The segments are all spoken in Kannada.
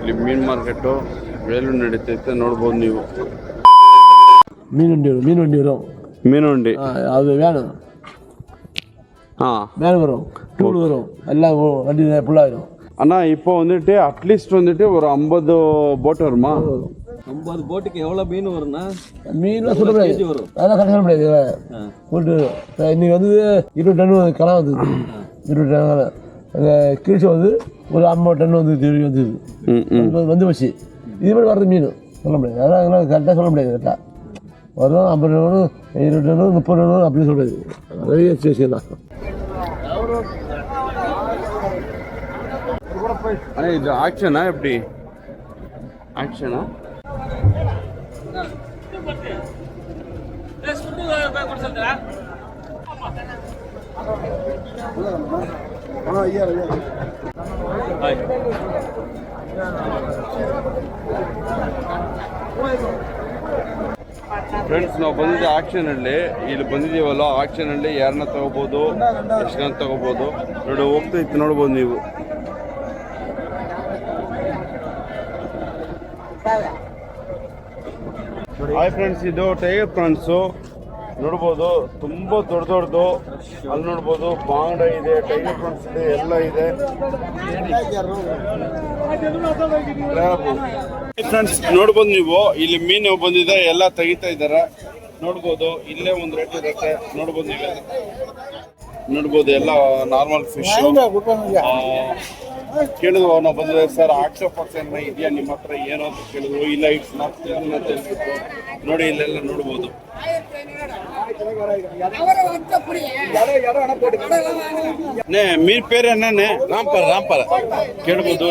ಇಲ್ಲಿ ಮೀನು ಮಾರ್ಕೆಟು ವೇಲು ನಡೀತೈತೆ ನೋಡ್ಬೋದು ನೀವು. ಮೀನುಂಡಿ அது வேணும். வேன் வரும், டூல் வரும், எல்லாம் வண்டி ஃபுல்லாகிடும். அண்ணா இப்போ வந்துட்டு அட்லீஸ்ட் வந்துட்டு ஒரு 50 போட் வருமா? 50 போட்டுக்கு எவ்வளோ மீன் வரும்னா? மீன்லாம் சொல்ல முடியாது, வரும் அதெல்லாம் கணக்கு சொல்ல முடியாது. போட்டு இன்னைக்கு வந்து 20 டன் கலை வந்தது, 20 டன் கிழிச்சு வந்து ஒரு 50 டன் வந்து வச்சு இது மாதிரி வர்றது மீன் சொல்ல முடியாது. அதெல்லாம் கரெக்டாக சொல்ல முடியாது. கரெக்டாக வரும் 50 டன், 20 டன், 30 டன் அப்படின்னு சொல்கிறது நிறைய விஷயம் தான். அண்ணா இது ஆக்ஷனா எப்படி? ஆக்ஷனா? ಫ್ರೆಂಡ್ಸ್ ನಾವು ಬಂದಿದ್ದೆ ಆಕ್ಷನಲ್ಲಿ. ಇಲ್ಲಿ ಬಂದಿದ್ದೀವಲ್ಲ ಆಕ್ಷನಲ್ಲಿ ಯಾರನ್ನ ತಗೋಬೋದು, ಎಷ್ಟು ಜನ ತಗೋಬೋದು ನೋಡಿ ಹೋಗ್ತಾ ಇತ್ತು ನೋಡ್ಬೋದು ನೀವು. ಹಾಯ್ ಫ್ರೆಂಡ್ಸ್, ಇದು ಟೈಗರ್ ಪ್ರಾನ್ಸು ನೋಡ್ಬೋದು, ತುಂಬ ದೊಡ್ಡದು. ಅಲ್ಲಿ ನೋಡ್ಬೋದು ಬಾಂಗ್ಡ ಇದೆ, ಟೈಗರ್ ಪ್ರಾನ್ಸ್ ಇದೆ, ಎಲ್ಲ ಇದೆ ಫ್ರೆಂಡ್ಸ್. ನೋಡ್ಬೋದು ನೀವು ಇಲ್ಲಿ ಮೀನು ಬಂದಿದೆ, ಎಲ್ಲ ತೆಗಿತಾ ಇದ್ದಾರೆ ನೋಡ್ಬೋದು. ಇಲ್ಲೇ ಒಂದು ರೇಟ್ ಇರುತ್ತೆ ನೋಡ್ಬೋದು ನೀವು. ನೋಡ್ಬೋದು ಎಲ್ಲ ನಾರ್ಮಲ್ ಫಿಶ್. ಕೇಳಿದ್ವು ನಾವು ಬಂದಿದೆ ಸರ್, ಆಕ್ಟೋಪಸ್ ಏನ ಇದೆಯಾ ನಿಮ್ಮ ಹತ್ರ ಏನು ಅಂತ ಕೇಳಿದ್ವು. ಇಲ್ಲ ಇಟ್ಸ್ ನಾಟ್ ಅಂತ ಹೇಳ್ಬಿಟ್ಟು ನೋಡಿ ಇಲ್ಲೆಲ್ಲ ನೋಡ್ಬೋದು. ಮೀನ್ ಪೇರು ಅನ್ನೇ ರಾಂಪರ ಕೇಳ್ಬೋದು.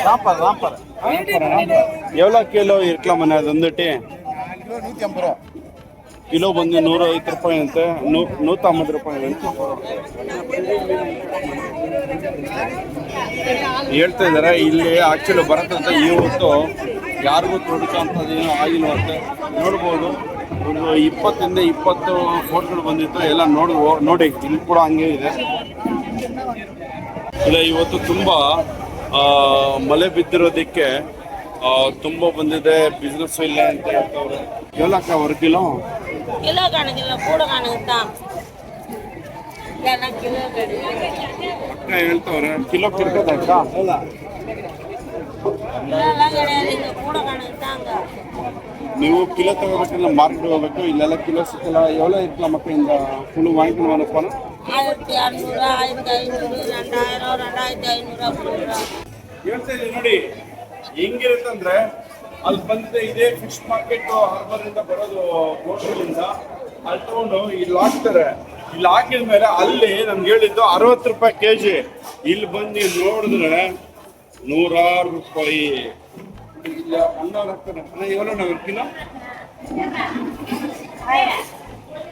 ರಾಂಪರ எவ்வளோ கிலோ இருக்கலாம் மண்ணே? அது வந்துட்டு ಕಿಲೋ ಬಂದು 105 ರೂಪಾಯಿ ಅಂತೆ, 150 ರೂಪಾಯಿ ಅಂತ ಹೇಳ್ತಾ ಇದ್ದಾರೆ. ಇಲ್ಲಿ ಆಕ್ಚುಲಿ ಬರುತ್ತಂತ ಇವತ್ತು ಯಾರಿಗೂ ತೊಡಕಂಥದ್ದೇನೋ ಆಗಿಲ್ವಂತೆ. ನೋಡ್ಬೋದು ಒಂದು 20 ಫೋಟೋಗಳು ಬಂದಿತ್ತು, ಎಲ್ಲ ನೋಡಿ ಇಲ್ಲಿ ಕೂಡ ಹಂಗೆ ಇದೆ. ಇಲ್ಲ ಇವತ್ತು ತುಂಬ ಮಳೆ ಬಿದ್ದಿರೋದಕ್ಕೆ ತುಂಬ ಬಂದಿದೆ, ಬಿಸ್ನೆಸ್ ಇಲ್ಲ ಅಂತ ಹೇಳ್ತವ್ರೆ. ಎவ்வளோக்கா ஒரு கிலோ? கிலோ கணக்கு இல்லை, கூட கணக்கு தான். கிலோ ಅಕ್ಕ ಹೇಳ್ತವ್ರೆ ಕಿಲೋ ಕಿರ್ಕೋದಕ್ಕ கிலோலாம் கிடையாது, இங்கே கூட கணக்கு தாங்க. ನೀವು ಕಿಲೋ ತಗೋಬೇಕಂದ್ರೆ ಮಾರ್ಕೆಟ್ ಹೋಗ್ಬೇಕು, ಇಲ್ಲೆಲ್ಲ ಕಿಲೋ ಸಿಕ್ಕಲ್ಲ. ಎவ்வளோ ಇರ್ಕಲ್ಲ ಮಕ್ಕ ಇಂದ ಫುಲ್ ವಾங்கிಕೊಂಡು வரப்போன 1600, 1500, 2000, 2500 ಹೇಳ್ತಾ ಇದ್ದೀನಿ ನೋಡಿ. ಹೆಂಗಿರುತ್ತಂದ್ರೆ ಅಲ್ಲಿ ಬಂದಿದೆ, ಇದೇ ಫಿಶ್ ಮಾರ್ಕೆಟ್ ಹಾರ್ಬರ್ ಇಂದ ಬರೋದು ಬೋಟ್ಗಳಿಂದ. ಅಲ್ಲಿ ತಗೊಂಡು ಇಲ್ಲಿ ಹಾಕ್ತಾರೆ. ಇಲ್ಲಿ ಹಾಕಿದ ಮೇಲೆ ಅಲ್ಲಿ ನಮ್ಗೆ ಹೇಳಿದ್ದು 60 ರೂಪಾಯಿ kg. ಇಲ್ಲಿ ಬಂದು ನೋಡಿದ್ರೆ 106 ರೂಪಾಯಿ. ಇಲ್ಲ ಅಣ್ಣವ್ರು ಹಾಕ್ತಾರೆ. ಅಣ್ಣ ಎವಲೋ ನಾವು ಕಿಲೋ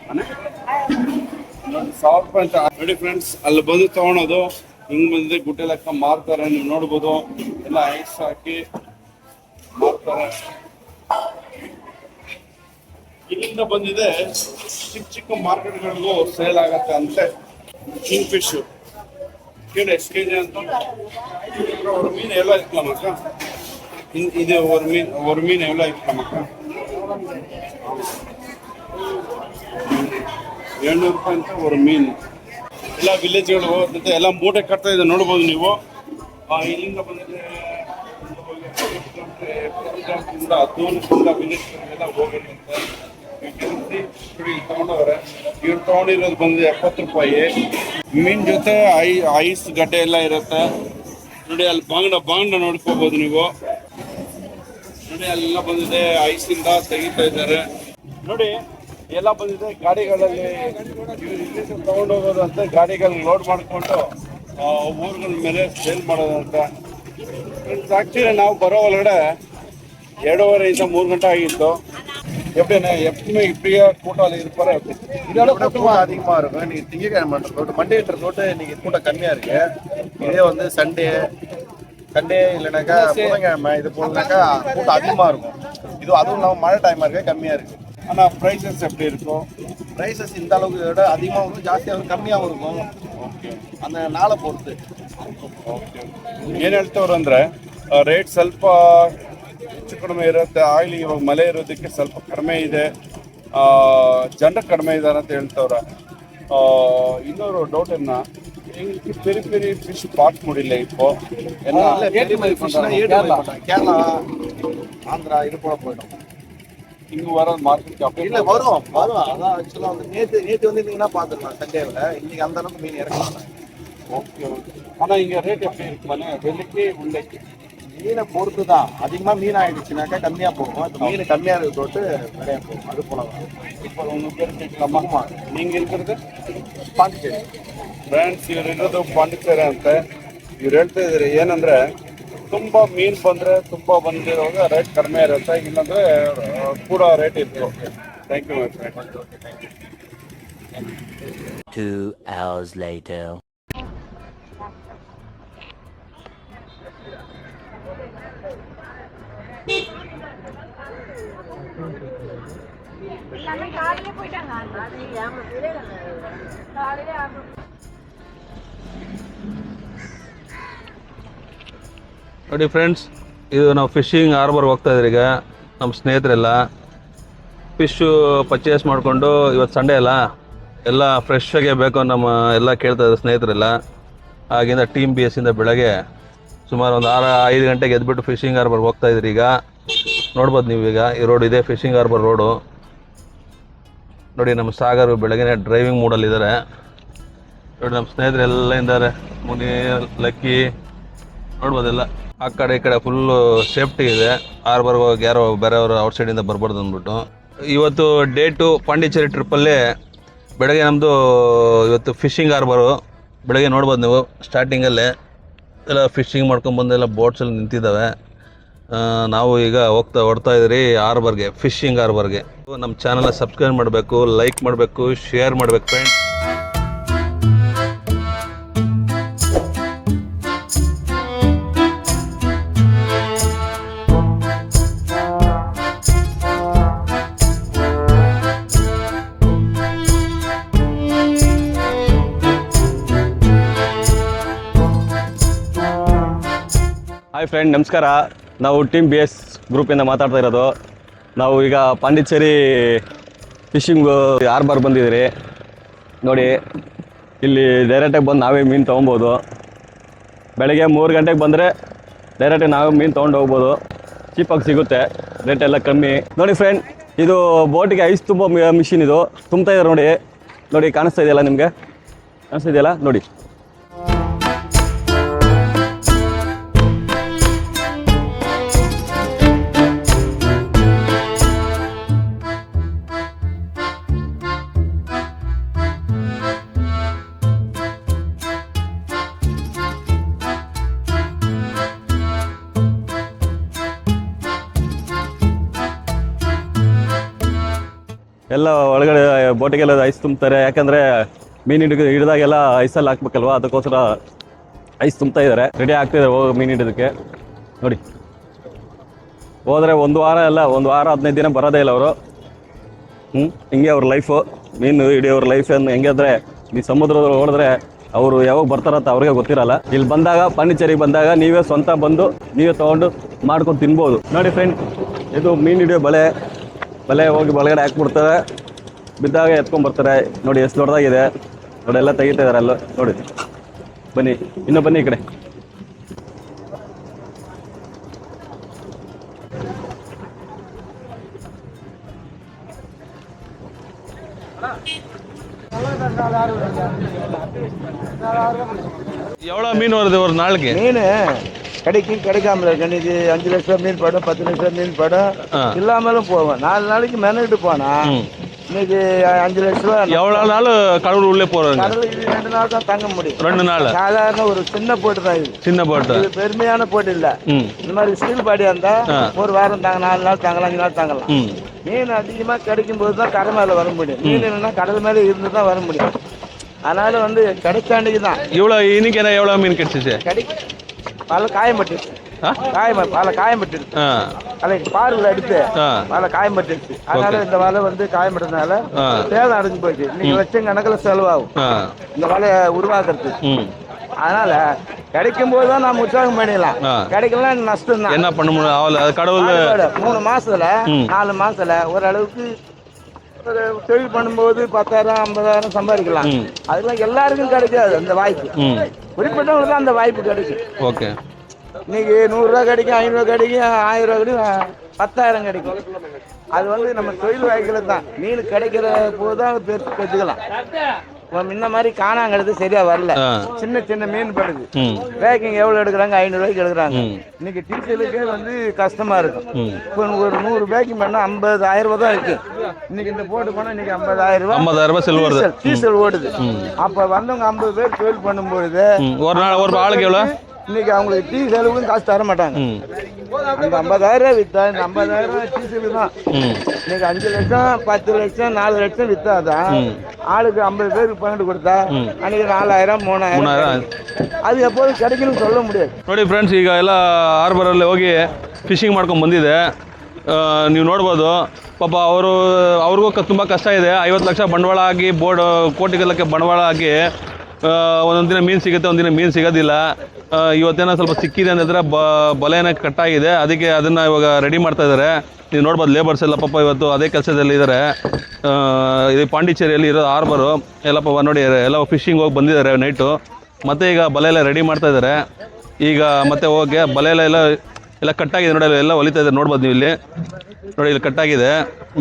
ಅಣ್ಣ 1000 ರೂಪಾಯಿ ಅಂತ ನೋಡಿ ಫ್ರೆಂಡ್ಸ್. ಅಲ್ಲಿ ಬಂದು ತಗೊಳೋದು ಹಿಂಗ್ ಬಂದಿದೆ, ಗುಡ್ಡೆ ಲೆಕ್ಕ ಮಾರ್ತಾರೆ. ನೀವು ನೋಡ್ಬೋದು, ಎಲ್ಲ ಐಸ್ ಹಾಕಿ ಮಾರ್ತಾರೆ. ಇಲ್ಲಿಂದ ಬಂದಿದೆ, ಚಿಕ್ಕ ಮಾರ್ಕೆಟ್ಗಳಿಗೂ ಸೇಲ್ ಆಗತ್ತೆ ಅಂತೆ. ಕಿಂಗ್ ಫಿಶ್ ಕೇಳಿ ಎಷ್ಟು ಕೆಜಿ ಅಂತ. ஒரு மீன் எவ்வளோ இருக்கலாமாக்கா? இது ஒரு மீன் எவ்வளோ இருக்கலாமாக்கா? 700 ರೂಪಾಯಿ ಅಂತ ಒಂದು ಮೀನು. ಎಲ್ಲ ವಿಲೇಜ್ಗಳು ಹೋಗುತ್ತೆ, ಎಲ್ಲ ಮೂಟೆ ಕಟ್ತಾ ಇದೆ ನೋಡ್ಬೋದು ನೀವು. ಇಲ್ಲಿಂದ ಬಂದಿದೆ ದೂರದಿಂದ ವಿಲೇಜ್ಗಳಿಗೆಲ್ಲ ಹೋಗುತ್ತಂತೆ. ತಗೊಂಡವ್ರೆ. ಇವ್ರು ತಗೊಂಡಿರೋದು ಬಂದಿದೆ 70 ರೂಪಾಯಿ. ಮೀನ್ ಜೊತೆ ಐಸ್ ಗಡ್ಡೆ ಎಲ್ಲ ಇರುತ್ತೆ ನೋಡಿ. ಅಲ್ಲಿ ಬಾಂಗ್ಡ ನೋಡ್ಕೋಬಹುದು ನೀವು ನೋಡಿ. ಅಲ್ಲೆಲ್ಲ ಬಂದಿದೆ, ಐಸಿಂದ ತೆಗಿತಾ ಇದ್ದಾರೆ ನೋಡಿ. ಎಲ್ಲ ಬಂದಿದೆ ಗಾಡಿಗಳಲ್ಲಿ ತಗೊಂಡೋಗೋದು ಅಂತ. ಗಾಡಿಗಳು ಲೋಡ್ ಮಾಡಿಕೊಂಡು ಊರುಗಳ ಮೇಲೆ ಸೇಲ್ ಮಾಡೋದಂತ. ಆಕ್ಚುಲಿ ನಾವು ಬರೋ ಒಳಗಡೆ 2:30 ಇಂದ 3 ಗಂಟೆ ಆಗಿತ್ತು. எப்படின்னா எப்பவுமே இப்படியே கூட்டம் இருப்பாரு. இதோட கூட்டம் அதிகமா இருக்கும். இன்னைக்கு திங்கக்கிழமை மட்டும் மண்டேன்ற தோட்டு இன்னைக்கு கூட்டம் கம்மியா இருக்கு. இதே வந்து சண்டே இல்லைனாக்கா புதன்கிழமை இது போலனாக்கா கூட்டம் அதிகமா இருக்கும். இது அதுவும் இல்லாமல் மழை டைமா இருக்கு, கம்மியா இருக்கு. ஆனால் ப்ரைஸஸ் எப்படி இருக்கும்? ப்ரைஸஸ் இந்த அளவுக்கு விட அதிகமாகவும் இருக்கும், ஜாஸ்தியாகவும் கம்மியாகவும் இருக்கும். ಓಕೆ, அந்த ನಾಳೆ பொறுத்து. ಓಕೆ, ಏನು ಹೇಳ್ತವ್ರು ಅಂದರೆ ರೇಟ್ ಸ್ವಲ್ಪ ಹೆಚ್ಚು ಕಡಿಮೆ ಇರುತ್ತೆ. ಆಗಲಿ ಇವಾಗ ಮಳೆ ಇರೋದಕ್ಕೆ ಸ್ವಲ್ಪ ಕಡಿಮೆ ಇದೆ, ಜನರು ಕಡಿಮೆ ಇದ್ದಾರೆ ಅಂತ ಹೇಳ್ತವ್ರೆ. ಇನ್ನೊரு ಡೌಟನ್ನ எங்களுக்கு பெரிய பெரிய ஃபிஷ் பார்க்க முடியல இப்போ. என்ன கேரளா ஆந்திரா இது போல போயிடும். இங்கே வர மார்க்கெட் அப்படி இல்லை வரும் வரும். அதான் ஆக்சுவலாக வந்து நேற்று வந்திருந்தீங்கன்னா பார்த்துக்கலாம். சண்டேவில் இன்னைக்கு அந்த அளவுக்கு மீன் இறக்கலாம். Okay okay. ஆனால் இங்கே ரேட் எப்படி இருக்குமாண்ணே? வெள்ளைக்கு உள்ளைக்கு மீனை பொறுத்து தான். அதிகமாக மீன் ஆகிடுச்சுனாக்கா கம்மியாக போகும். இப்போ மீன் கம்மியாக இருக்கிற போட்டு நிறையா போகும். அது போல தான். இப்போ உங்கள் பேர் கேட்கலாமா? நீங்கள் இருக்கிறது பாண்டிச்சேரி. ಫ್ರೆಂಡ್ಸ್, ಇವ್ರು ಇರೋದು ಪಾಂಡಿಚೇರಿ ಅಂತ. ಇವ್ರು ಹೇಳ್ತಾ ಇದ್ದಾರೆ ಏನಂದ್ರೆ ತುಂಬ ಮೀನು ಬಂದರೆ ತುಂಬ ಬಂದಿರುವಾಗ ರೇಟ್ ಕಡಿಮೆ ಇರುತ್ತೆ, ಇಲ್ಲಾಂದರೆ ಕೂಡ ರೇಟ್ ಇರುತ್ತೆ. Thank you my friend. 2 hours later. ನೋಡಿ ಫ್ರೆಂಡ್ಸ್, ಇದು ನಾವು ಫಿಶಿಂಗ್ ಹಾರ್ಬರ್ಗೆ ಹೋಗ್ತಾ ಇದ್ರಿ. ಈಗ ನಮ್ಮ ಸ್ನೇಹಿತರೆಲ್ಲ ಫಿಶ್ಶು ಪರ್ಚೇಸ್ ಮಾಡಿಕೊಂಡು, ಇವತ್ತು ಸಂಡೇ ಅಲ್ಲ, ಎಲ್ಲ ಫ್ರೆಶ್ ಆಗೇ ಬೇಕು ನಮ್ಮ ಎಲ್ಲ ಕೇಳ್ತಾ ಇದ್ದಾರೆ ಸ್ನೇಹಿತರೆಲ್ಲ. ಆಗಿಂದ ಟೀಮ್ BSಯಿಂದ ಬೆಳಗ್ಗೆ ಸುಮಾರು ಒಂದು 5 ಗಂಟೆಗೆ ಎದ್ಬಿಟ್ಟು ಫಿಶಿಂಗ್ ಹಾರ್ಬರ್ಗೆ ಹೋಗ್ತಾ ಇದ್ರಿ. ಈಗ ನೋಡ್ಬೋದು ನೀವು, ಈಗ ಈ ರೋಡ್ ಇದೆ ಫಿಶಿಂಗ್ ಹಾರ್ಬರ್ ರೋಡು. ನೋಡಿ ನಮ್ಮ ಸಾಗರ್ ಬೆಳಗ್ಗೆ ಡ್ರೈವಿಂಗ್ ಮೂಡಲ್ಲಿದ್ದಾರೆ. ನೋಡಿ ನಮ್ಮ ಸ್ನೇಹಿತರೆಲ್ಲ ಇದ್ದಾರೆ, ಮುನಿ, ಲಕ್ಕಿ, ನೋಡ್ಬೋದೆಲ್ಲ. ಆ ಕಡೆ ಈ ಕಡೆ ಫುಲ್ಲು ಸೇಫ್ಟಿ ಇದೆ. ಹಾರ್ಬರ್ಗೆ ಹೋಗಿ ಯಾರೋ ಬೇರೆಯವರು ಔಟ್ಸೈಡಿಂದ ಬರ್ಬಾರ್ದು ಅಂದ್ಬಿಟ್ಟು. ಇವತ್ತು ಡೇಟು ಪಾಂಡಿಚೇರಿ ಟ್ರಿಪ್ಪಲ್ಲಿ ಬೆಳಗ್ಗೆ ನಮ್ಮದು ಇವತ್ತು ಫಿಶಿಂಗ್ ಹಾರ್ಬರು. ಬೆಳಗ್ಗೆ ನೋಡ್ಬೋದು ನೀವು, ಸ್ಟಾರ್ಟಿಂಗಲ್ಲೇ ಎಲ್ಲ ಫಿಶಿಂಗ್ ಮಾಡ್ಕೊಂಬಂದೆಲ್ಲ ಬೋಟ್ಸ್ ಎಲ್ಲ ನಿಂತಿದ್ದಾವೆ. ನಾವು ಈಗ ಹೊಡ್ತಾ ಇದ್ದೀರಿ ಹಾರ್ಬರ್ಗೆ, ಫಿಶಿಂಗ್ ಹಾರ್ಬರ್ಗೆ. ನಮ್ಮ ಚಾನಲ್ನ ಸಬ್ಸ್ಕ್ರೈಬ್ ಮಾಡಬೇಕು, ಲೈಕ್ ಮಾಡಬೇಕು, ಶೇರ್ ಮಾಡಬೇಕು ಫ್ರೆಂಡ್ಸ್. ಹಾಯ್ ಫ್ರೆಂಡ್, ನಮಸ್ಕಾರ. ನಾವು ಟೀಮ್ BS ಗ್ರೂಪಿಂದ ಮಾತಾಡ್ತಾ ಇರೋದು. ನಾವು ಈಗ ಪಾಂಡಿಚೇರಿ ಫಿಶಿಂಗ್ ಹಾರ್ಬರ್ ಬಂದಿದ್ದೀರಿ. ನೋಡಿ, ಇಲ್ಲಿ ಡೈರೆಕ್ಟಾಗಿ ಬಂದು ನಾವೇ ಮೀನು ತೊಗೊಬೋದು. ಬೆಳಗ್ಗೆ 3 ಗಂಟೆಗೆ ಬಂದರೆ ಡೈರೆಕ್ಟಾಗಿ ನಾವೇ ಮೀನು ತೊಗೊಂಡು ಹೋಗ್ಬೋದು. ಚೀಪಾಗಿ ಸಿಗುತ್ತೆ, ರೇಟ್ ಎಲ್ಲ ಕಮ್ಮಿ. ನೋಡಿ ಫ್ರೆಂಡ್, ಇದು ಬೋಟಿಗೆ ಐಸ್ ತುಂಬ ಮಿಷಿನ್ ಇದು ತುಂಬ್ತಾ ಇದ್ದಾರೆ. ನೋಡಿ ನೋಡಿ, ಕಾಣಿಸ್ತಾ ಇದೆಯಲ್ಲ ನಿಮಗೆ? ಕಾಣಿಸ್ತಾ ಇದೆಯಲ್ಲ ನೋಡಿ. ಎಲ್ಲ ಒಳಗಡೆ ಬೋಟಿಗೆಲ್ಲ ಐಸ್ ತುಂಬ್ತಾರೆ. ಯಾಕಂದರೆ ಮೀನು ಹಿಡಿದಾಗೆಲ್ಲ ಐಸಲ್ಲಿ ಹಾಕ್ಬೇಕಲ್ವ, ಅದಕ್ಕೋಸ್ಕರ ಐಸ್ ತುಂಬ್ತಾ ಇದ್ದಾರೆ. ರೆಡಿ ಆಗ್ತಿದ್ದಾರೆ ಹೋಗಿ ಮೀನು ಹಿಡಿಯೋದಕ್ಕೆ. ನೋಡಿ, ಹೋದರೆ 1 ವಾರ ಎಲ್ಲ 1 ವಾರ 15 ದಿನ ಬರೋದೇ ಇಲ್ಲ ಅವರು. ಹಿಂಗೆ ಅವ್ರ ಲೈಫು, ಮೀನು ಹಿಡಿಯೋವ್ರ ಲೈಫ್ ಹೆಂಗೆ ಅಂದರೆ, ಈ ಸಮುದ್ರದಲ್ಲಿ ಹೊಡೆದ್ರೆ ಅವರು ಯಾವಾಗ ಬರ್ತಾರಂತ ಅವ್ರಿಗೆ ಗೊತ್ತಿರಲ್ಲ. ಇಲ್ಲಿ ಬಂದಾಗ, ಪಾಂಡಿಚೇರಿಗೆ ಬಂದಾಗ ನೀವೇ ಸ್ವಂತ ಬಂದು ನೀವೇ ತೊಗೊಂಡು ಮಾಡ್ಕೊಂಡು ತಿನ್ಬೋದು. ನೋಡಿ ಫ್ರೆಂಡ್, ಇದು ಮೀನು ಹಿಡಿಯೋ ಬಲೆ ಹೋಗಿ ಒಳಗಡೆ ಹಾಕ್ಬಿಡ್ತಾರೆ, ಬಿದ್ದಾಗ ಎತ್ಕೊಂಡ್ಬರ್ತಾರೆ. ನೋಡಿ ಎಷ್ಟು ದೊಡ್ಡದಾಗಿದೆ ನೋಡಿ, ಎಲ್ಲ ತೆಗಿತಾ ಇದ್ದಾರೆ ಅಲ್ಲ. ನೋಡಿ, ಬನ್ನಿ, ಇನ್ನೂ ಬನ್ನಿ ಈ ಕಡೆ. எவ்வளோ மீன் வருது ஒரு நாளைக்கு? மீன் கிடைக்காமல இருக்கு. இன்னைக்கு 5 லட்சம் மீன் படம், 10 லட்சம் மீன் படம் இல்லாமலும் போவேன். 4 நாளைக்கு மெனக்கிட்டு போனா இன்னைக்கு 5 லட்சம் ரூபா. எவ்வளோ நாள் கடவுள் உள்ளே போறாங்க? கடவுள் 2 நாள் தான் தங்க முடியும். 2 நாள். சாதாரண ஒரு சின்ன போட்டு தான் இது. சின்ன போட்டு, இது பெருமையான போட்டு இல்ல. இந்த மாதிரி ஸ்டீல் பாடியா இருந்தா 1 வாரம் தாங்க, 4 நாள் தாங்கலாம், 5 நாள் தாங்கலாம். மீன் அதிகமா கிடைக்கும் போது தான் கடல் மேல வர முடியும். மீன் என்னன்னா கடல் மேல இருந்து தான் வர முடியும். அதனால வந்து கிடைச்சாண்டிக்கு தான். இவ்வளோ இன்னைக்கு என்ன எவ்வளோ மீன் கிடைச்சிச்சு? பல காயம்பட்டு பல காயம்பட்டு அதை பார்வையில் எடுத்து பல காயம்பட்டுச்சு. அதனால இந்த வலை வந்து காயம்பட்டதுனால சேதம் அடைஞ்சு போயிடுச்சு. நீங்க லட்சம் கணக்கில் செலவாகும் இந்த வலையை உருவாக்குறது. அதனால கிடைக்கும் போது தான் நம்ம உற்சாகம் பண்ணிடலாம், ஆ. கிடைக்கலாம் நஷ்டம் தான். என்ன பண்ண முடியும் அவள் அது கடவுள் 3 மாசத்துல 4 மாசத்துல ஓரளவுக்கு ஒரு தொழில் பண்ணும்போது 10,000 50,000 சம்பாதிக்கலாம். அதெல்லாம் எல்லாருக்கும் கிடைக்காது அந்த வாய்ப்பு, குறிப்பிட்டவங்களுக்கு தான் அந்த வாய்ப்பு கிடைக்கும். ஓகே. இன்னைக்கு 100 ரூபா கிடைக்கும், 500 கிடைக்கும், 1000 ரூபா கிடைக்கும், 10,000 கிடைக்கும். அது வந்து நம்ம தொழில் வாய்ப்புல தான். மீன் கிடைக்கிற போது தான் பெற்றுக்கலாம். முன்ன மாதிரி காணாங்கிறது சரியா வரல, சின்ன சின்ன மீன் படுது. பேக்கிங் எவ்வளவு எடுக்கிறாங்க? 500 ரூபாய்க்கு எடுக்கிறாங்க. இன்னைக்கு டீசலுக்கே வந்து கஷ்டமா இருக்கும். இப்போ ஒரு 100 பேக்கிங் பண்ணா 50,000 ரூபாய் தான் இருக்கு. இன்னைக்கு இந்த போட்டு போனா இன்னைக்கு 50,000 ரூபாய் செலவு வருது. டீசல் ஓடுது. அப்ப வந்தவங்க 50 பேர் தொழில் பண்ணும்பொழுது ஒரு நாள் ஒரு ஆளுக்கு எவ்வளோ? இன்னைக்கு அவங்களுக்கு டீ செலவுக்கும் காசு தர மாட்டாங்க. அந்த 50,000 ரூபாய் வித்தா இந்த 50,000 ரூபாய் டீ செலவு தான். இன்னைக்கு 5 லட்சம் 10 லட்சம் 4 லட்சம் வித்தாதான் ஆளுக்கு 50 பேருக்கு பங்கிட்டு கொடுத்தா அன்னைக்கு 4,000 3,000 ಅದು எப்போதும் கிடைக்கணும்னு சொல்ல முடியாது. ನೋಡಿ ಫ್ರೆಂಡ್ಸ್, ಈಗ ಎಲ್ಲ ಹಾರ್ಬರಲ್ಲಿ ಹೋಗಿ ಫಿಶಿಂಗ್ ಮಾಡ್ಕೊಂಡು ಬಂದಿದೆ. ನೀವು ನೋಡ್ಬೋದು ಪಾಪ ಅವ್ರಿಗೂ ತುಂಬ ಕಷ್ಟ ಇದೆ. 50 ಲಕ್ಷ ಬಂಡವಾಳ ಹಾಕಿ ಕೋಟಿಗಟ್ಟಲೆ ಬಂಡವಾಳ ಹಾಕಿ ಒಂದೊಂದು ದಿನ ಮೀನು ಸಿಗುತ್ತೆ, ಒಂದಿನ ಮೀನು ಸಿಗೋದಿಲ್ಲ. ಇವತ್ತೇನೋ ಸ್ವಲ್ಪ ಸಿಕ್ಕಿದೆ ಅಂತಂದರೆ ಬಲೆನ ಕಟ್ಟಾಗಿದೆ, ಅದಕ್ಕೆ ಅದನ್ನು ಇವಾಗ ರೆಡಿ ಮಾಡ್ತಾ ಇದ್ದಾರೆ. ನೀವು ನೋಡ್ಬೋದು ಲೇಬರ್ಸ್ ಎಲ್ಲ ಪಾಪ ಇವತ್ತು ಅದೇ ಕೆಲಸದಲ್ಲಿ ಇದ್ದಾರೆ. ಇದು ಪಾಂಡಿಚೇರಿಯಲ್ಲಿ ಇರೋ ಹಾರ್ಬರು ಎಲ್ಲ ಪಾಪ ನೋಡಿ ಎಲ್ಲ ಫಿಶಿಂಗ್ ಹೋಗಿ ಬಂದಿದ್ದಾರೆ ನೈಟು. ಮತ್ತು ಈಗ ಬಲೆ ಎಲ್ಲ ರೆಡಿ ಮಾಡ್ತಾ ಇದ್ದಾರೆ. ಈಗ ಮತ್ತೆ ಹೋಗಿ ಬಲೆ ಎಲ್ಲ ಕಟ್ಟಾಗಿದೆ ನೋಡಿ, ಎಲ್ಲ ಹೊಲಿತಾ ಇದ್ದಾರೆ. ನೋಡ್ಬೋದು ನೀವು ಇಲ್ಲಿ ನೋಡಿ, ಇಲ್ಲಿ ಕಟ್ಟಾಗಿದೆ.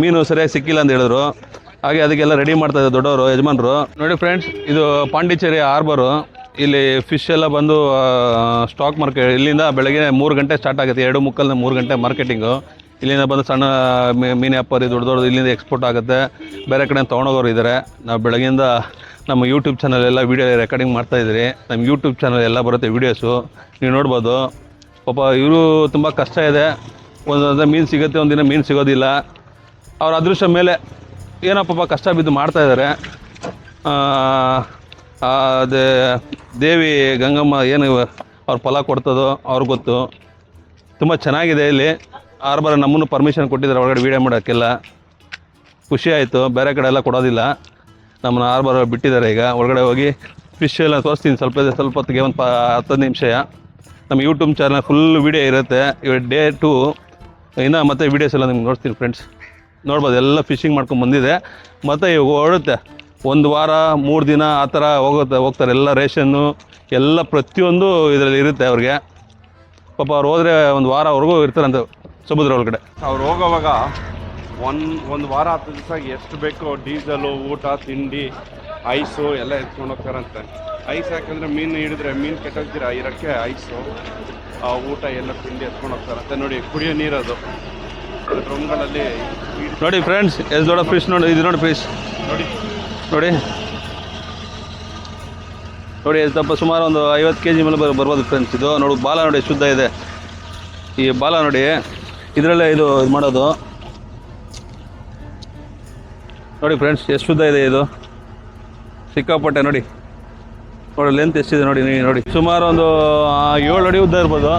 ಮೀನು ಸರಿಯಾಗಿ ಸಿಕ್ಕಿಲ್ಲ ಅಂತ ಹೇಳಿದ್ರು, ಹಾಗೆ ಅದಕ್ಕೆಲ್ಲ ರೆಡಿ ಮಾಡ್ತಾ ಇದ್ದಾರೆ ದೊಡ್ಡವರು ಯಜಮಾನರು. ನೋಡಿ ಫ್ರೆಂಡ್ಸ್, ಇದು ಪಾಂಡಿಚೇರಿ ಹಾರ್ಬರು. ಇಲ್ಲಿ ಫಿಶ್ ಎಲ್ಲ ಬಂದು ಸ್ಟಾಕ್ ಮಾರ್ಕೆಟ್ ಇಲ್ಲಿಂದ ಬೆಳಗ್ಗೆ 3 ಗಂಟೆ ಸ್ಟಾರ್ಟ್ ಆಗುತ್ತೆ. 2:45 3 ಗಂಟೆ ಮಾರ್ಕೆಟಿಂಗು. ಇಲ್ಲಿಂದ ಬಂದು ಸಣ್ಣ ಮೀನು ವ್ಯಾಪಾರಿ ದೊಡ್ಡದವ್ರು ಇಲ್ಲಿಂದ ಎಕ್ಸ್ಪೋರ್ಟ್ ಆಗುತ್ತೆ, ಬೇರೆ ಕಡೆ ತೊಗೊಂಡೋಗೋರು ಇದ್ದಾರೆ. ನಾವು ಬೆಳಗ್ಗೆಯಿಂದ ನಮ್ಮ ಯೂಟ್ಯೂಬ್ ಚಾನಲ್ ಎಲ್ಲ ವೀಡಿಯೋ ರೆಕಾರ್ಡಿಂಗ್ ಮಾಡ್ತಾಯಿದ್ದೀರಿ. ನಮ್ಮ ಯೂಟ್ಯೂಬ್ ಚಾನಲ್ ಎಲ್ಲ ಬರುತ್ತೆ ವೀಡಿಯೋಸು, ನೀವು ನೋಡ್ಬೋದು. ಪಾಪ ಇವರು ತುಂಬ ಕಷ್ಟ ಇದೆ. ಒಂದೊಂದು ಮೀನು ಸಿಗುತ್ತೆ, ಒಂದಿನ ಮೀನು ಸಿಗೋದಿಲ್ಲ. ಅವ್ರ ಅದೃಷ್ಟ ಮೇಲೆ ಏನೋ ಪಾಪ ಕಷ್ಟ ಬಿದ್ದು ಮಾಡ್ತಾಯಿದ್ದಾರೆ. ಅದೇ ದೇವಿ ಗಂಗಮ್ಮ ಏನು ಅವ್ರ ಫಲ ಕೊಡ್ತದೋ ಅವ್ರಿಗೆ ಗೊತ್ತು. ತುಂಬ ಚೆನ್ನಾಗಿದೆ ಇಲ್ಲಿ ಹಾರ್ಬರ್. ನಮ್ಮನ್ನು ಪರ್ಮಿಷನ್ ಕೊಟ್ಟಿದ್ದಾರೆ ಒಳಗಡೆ ವೀಡಿಯೋ ಮಾಡೋಕ್ಕೆಲ್ಲ. ಖುಷಿ ಆಯಿತು. ಬೇರೆ ಕಡೆ ಎಲ್ಲ ಕೊಡೋದಿಲ್ಲ, ನಮ್ಮನ್ನ ಹಾರ್ಬರ್ ಬಿಟ್ಟಿದ್ದಾರೆ. ಈಗ ಒಳಗಡೆ ಹೋಗಿ ಫಿಶ್ ಎಲ್ಲ ತೋರಿಸ್ತೀನಿ ಸ್ವಲ್ಪ ಹೊತ್ತಿಗೆ, ಒಂದು 10 ನಿಮಿಷ. ನಮ್ಮ ಯೂಟ್ಯೂಬ್ ಚಾನಲ್ ಫುಲ್ ವೀಡಿಯೋ ಇರುತ್ತೆ. ಇವಾಗ ಡೇ 2 ಇನ್ನು ಮತ್ತೆ ವೀಡಿಯೋಸ್ ಎಲ್ಲ ನಿಮ್ಗೆ ನೋಡ್ತೀನಿ ಫ್ರೆಂಡ್ಸ್. ನೋಡ್ಬೋದು ಎಲ್ಲ ಫಿಶಿಂಗ್ ಮಾಡ್ಕೊಂಡು ಬಂದಿದೆ. ಮತ್ತು ಇವಾಗ ಹೊರಡುತ್ತೆ 1 ವಾರ 3 ದಿನ ಆ ಥರ ಹೋಗ್ತಾರೆ. ಎಲ್ಲ ರೇಷನ್ನು ಎಲ್ಲ ಪ್ರತಿಯೊಂದು ಇದರಲ್ಲಿ ಇರುತ್ತೆ ಅವ್ರಿಗೆ. ಪಾಪ ಅವ್ರು ಹೋದರೆ 1 ವಾರವರೆಗೂ ಇರ್ತಾರಂತೆ ಸಮುದ್ರ ಒಳಗಡೆ. ಅವ್ರು ಹೋಗೋವಾಗ ಒಂದು ವಾರ 10 ದಿವಸ ಎಷ್ಟು ಬೇಕೋ ಡೀಸಲು, ಊಟ, ತಿಂಡಿ, ಐಸು ಎಲ್ಲ ಎತ್ಕೊಂಡು ಹೋಗ್ತಾರಂತೆ. ಐಸ್ ಯಾಕಂದರೆ ಮೀನು ಹಿಡಿದ್ರೆ ಮೀನು ಕೆಟ್ಟೋಗ್ತೀರ ಇರೋಕ್ಕೆ ಐಸು, ಊಟ ಎಲ್ಲ ತಿಂಡಿ ಎತ್ಕೊಂಡು ಹೋಗ್ತಾರಂತೆ. ನೋಡಿ ಕುಡಿಯೋ ನೀರದು ಡ್ರಮ್ಗಳಲ್ಲಿ. ನೋಡಿ ಫ್ರೆಂಡ್ಸ್, ಎಷ್ಟು ದೊಡ್ಡ ಫಿಶ್ ನೋಡಿ. ಇದು ನೋಡಿ ಫಿಶ್ ನೋಡಿ ಸ್ವಲ್ಪ ಸುಮಾರು ಒಂದು 50 kg ಮೇಲೆ ಬರ್ಬೋದು ಫ್ರೆಂಡ್ಸ್. ಇದು ನೋಡಿ ಬಾಲ ನೋಡಿ ಶುದ್ಧ ಇದೆ. ಈ ಬಾಲ ನೋಡಿ ಇದರಲ್ಲೇ ಇದು ಮಾಡೋದು ನೋಡಿ ಫ್ರೆಂಡ್ಸ್, ಎಷ್ಟು ಶುದ್ಧ ಇದೆ ಇದು, ಸಿಕ್ಕಾಪಟ್ಟೆ. ನೋಡಿ ಲೆಂತ್ ಎಷ್ಟಿದೆ ನೋಡಿ. ಸುಮಾರು ಒಂದು 7 ಅಡಿ ಉದ್ದ ಇರ್ಬೋದು.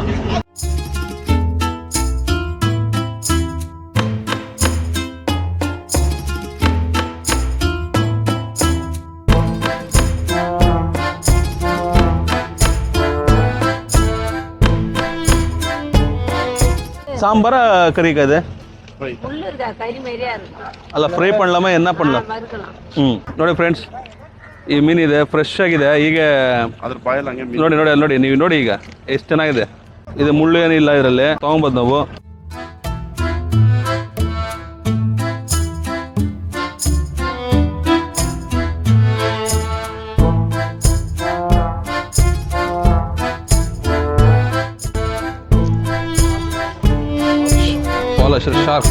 சாம்பாரா கறிக்கா இது? ಅಲ್ಲ ಫ್ರೈ பண்ணலாமா என்ன பண்ணலாம்? ನೋಡಿ ಫ್ರೆಂಡ್ಸ್, ಈ ಮೀನಿದೆ ಫ್ರೆಶ್ ಆಗಿದೆ. ಈಗ ಅದ್ರ ಬಾಯಲ್ಲಿ ಹಂಗೆ ನೋಡಿ ನೀವು ನೋಡಿ ಈಗ ಎಷ್ಟು ಚೆನ್ನಾಗಿದೆ. ಇದು ಮುಳ್ಳು ಏನಿಲ್ಲ ಇದರಲ್ಲಿ. ತೊಗೊಂಬೋದು ನಾವು. Shark.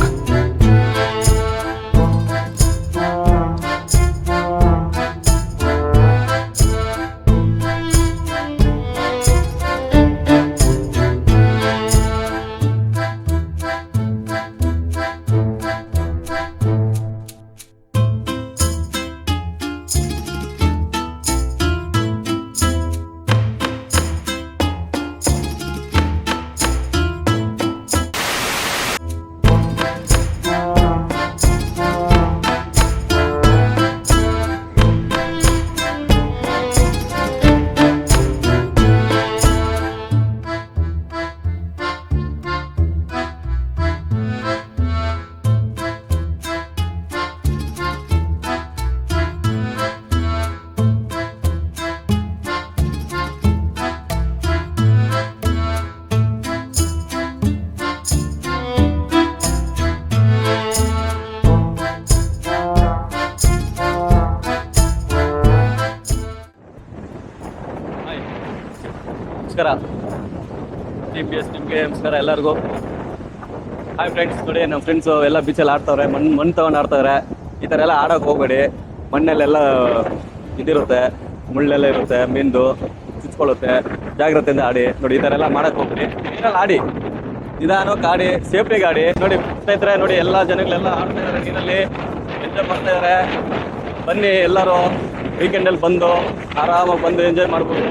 TPS ನಿಮಗೆ ನಮಸ್ಕಾರ ಎಲ್ಲರಿಗೂ. ಹಾಯ್ ಫ್ರೆಂಡ್ಸ್, ನೋಡಿ ನಮ್ಮ ಫ್ರೆಂಡ್ಸು ಎಲ್ಲ ಬೀಚಲ್ಲಿ ಆಡ್ತವ್ರೆ, ಮಣ್ಣು ತಗೊಂಡು ಆಡ್ತವ್ರೆ. ಈ ಥರ ಎಲ್ಲ ಆಡೋಕೆ ಹೋಗ್ಬೇಡಿ. ಮಣ್ಣಲ್ಲೆಲ್ಲ ಇದಿರುತ್ತೆ, ಮುಳ್ಳೆಲ್ಲ ಇರುತ್ತೆ, ಮೀನ್ದು ಚುಚ್ಕೊಳ್ಳುತ್ತೆ. ಜಾಗ್ರತೆಯಿಂದ ಆಡಿ. ನೋಡಿ ಈ ಥರ ಎಲ್ಲ ಮಾಡೋಕೆ ಹೋಗ್ಬೇಡಿ. ನೀರಲ್ಲಿ ಆಡಿ, ನಿಧಾನಕ್ಕೆ ಆಡಿ, ಸೇಫ್ಟಿಗೆ ಆಡಿ. ನೋಡಿ ಸ್ನೇಹಿತರೆ, ನೋಡಿ ಎಲ್ಲ ಜನಗಳೆಲ್ಲ ಆಡ್ತಾ ಇದ್ದಾರೆ ನೀರಲ್ಲಿ, ಎಂಜಾಯ್ ಮಾಡ್ತಾ ಇದ್ದಾರೆ. ಬನ್ನಿ ಎಲ್ಲರೂ ವೀಕೆಂಡಲ್ಲಿ ಬಂದು ಆರಾಮಾಗಿ ಬಂದು ಎಂಜಾಯ್ ಮಾಡ್ಬೋದು.